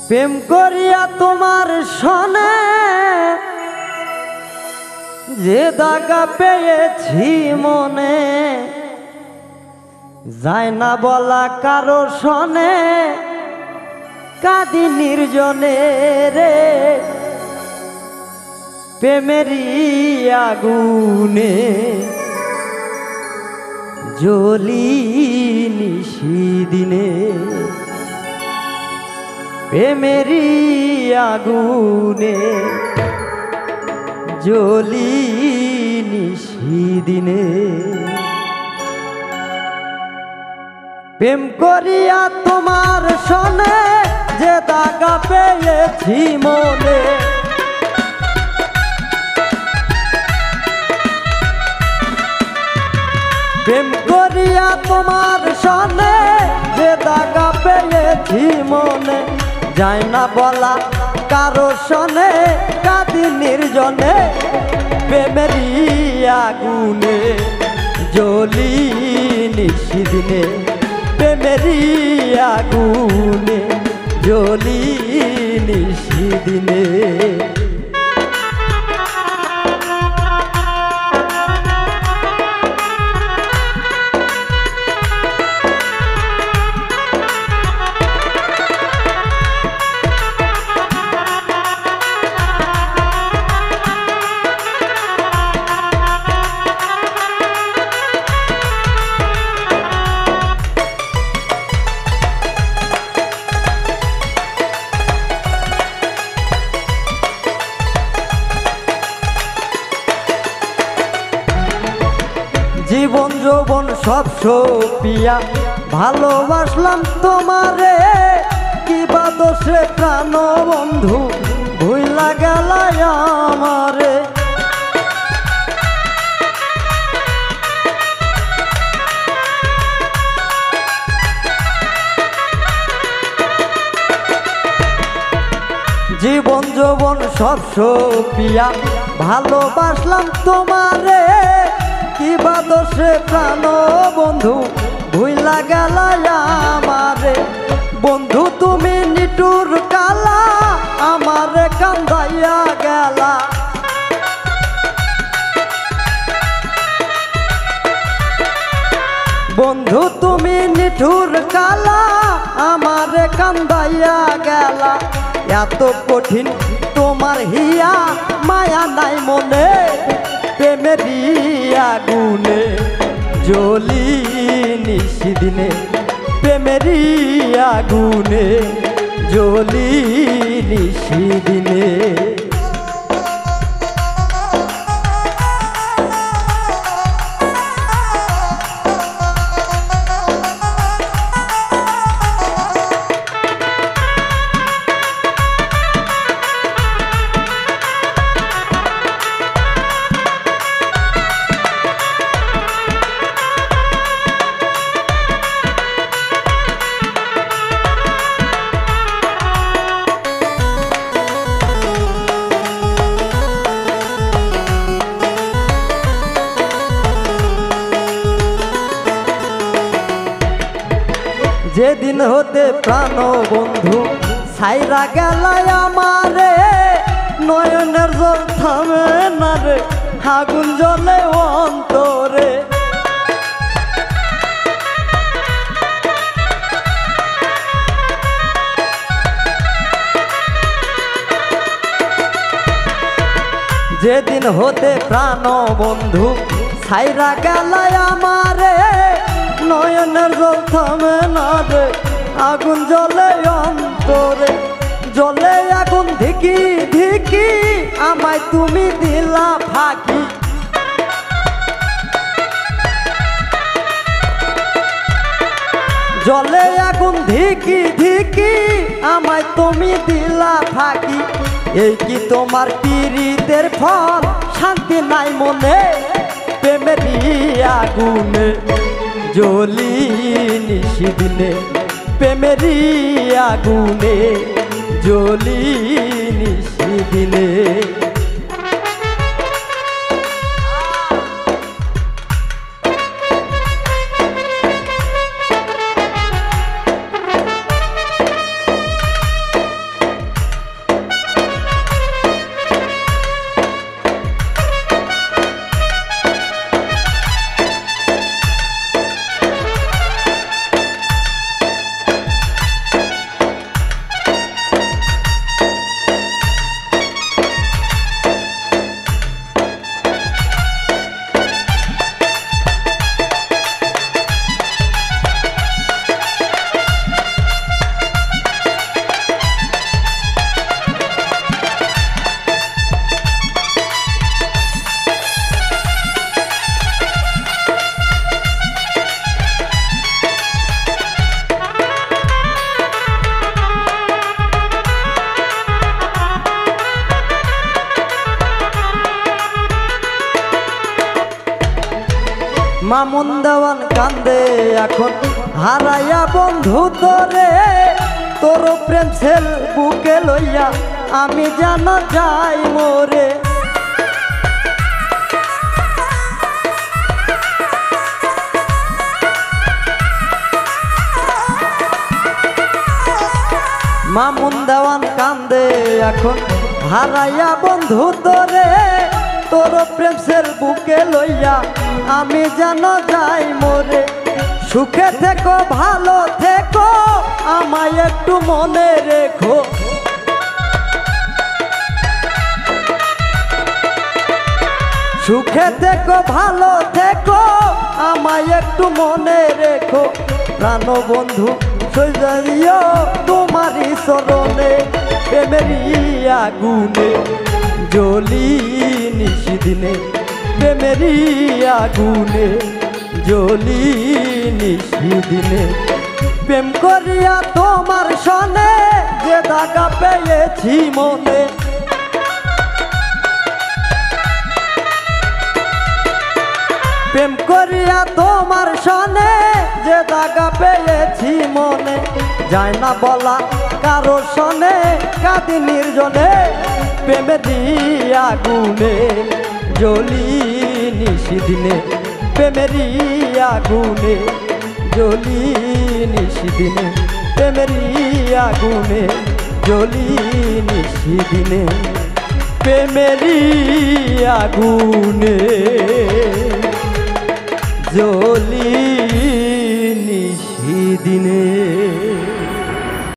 প্রেম করিয়া তোমার সনে যে দাগা পেয়েছি মনে যায় না বলা কারো সনে কাঁদি নির্জনে রে প্রেমেরই আগুনে জ্বলি নিশিদিনে প্রেমেরই আগুনে জ্বলি নিশিদিনে প্রেম করিয়া তোমার সনে যে দাগা পেয়েছি মনে প্রেম করিয়া তোমার সনে যে দাগা পেয়েছি মনে যায় না বলা কারো সনে কাঁদি নির্জনে প্রেমেরই আগুনে জ্বলি নিশিদিনে প্রেমেরই আগুনে জ্বলি নিশিদিনে জীবন যৌবন সব সপিয়া ভালোবাসলাম তোমারে কিবা দোষে প্রাণ বন্ধু ভুইলা গেল আমারে জীবন যৌবন সব সপিয়া ভালোবাসলাম তোমারে কিবা দোষে প্রাণ বন্ধু ভুইলা গেল আমারে বন্ধু তুমি নিটুর কালা আমারে কান্দাইয়া গেলা বন্ধু তুমি নিঠুর কালা আমারে কান্দাইয়া গেলা এত কঠিন তোমার হিয়া মায়া নাই মনে প্রেমেরই আগুনে জ্বলি নিশিদিনে প্রেমেরই আগুনে জ্বলি নিশিদিনে যেদিন হতে প্রাণ বন্ধু ছাইরা গেল আমারে নয়নের জল থামে না রে আগুন জ্বলে অন্তরে যেদিন হতে প্রাণ বন্ধু ছাইরা গেল আমারে নয়নের জল থামে না রে আগুন জ্বলে অন্তরে জ্বলে আগুন ধিকি ধিকি আমায় তুমি দিলা ফাঁকি জ্বলে আগুন ধিকি ধিকি আমায় তুমি দিলা ফাঁকি এই কি তোমার পীড়িতের ফল শান্তি নাই মনে প্রেমেরই আগুনে জ্বলি নিশিদিনে প্রেমেরই আগুনে জ্বলি নিশিদিনে মামুন দেওয়ান কান্দে এখন হারাইয়া বন্ধু তোরে, তোর প্রেম ছেল বুকে লইয়া আমি যেন যাই মোরে। মামুন দেওয়ান কান্দে এখন হারাইয়া বন্ধু তোরে, তোর প্রেম ছেল বুকে লইয়া আমি যেন যাই মোরে। সুখে থেকো ভালো থেকো আমায় একটু মনে রেখো, সুখে থেকো ভালো থেকো আমায় একটু মনে রেখো। প্রাণ বন্ধু সইজারিও তোমারই চরণে, প্রেমেরই আগুনে জ্বলি নিশিদিনে, প্রেমেরই আগুনে জ্বলি নিশিদিনে। প্রেম করিয়া তোমার সনে যে দাগা পেয়েছি মনে, প্রেম করিয়া তোমার সনে যে দাগা পেয়েছি মনে। যায় না বলা কারো সনে কাঁদি নির্জনে, প্রেমেরই আগুনে জ্বলি নিশিদিনে, প্রেমেরই আগুনে জ্বলি নিশিদিনে, প্রেমেরই আগুনে জ্বলি নিশিদিনে, প্রেমেরই আগুনে জ্বলি নিশিদিনে।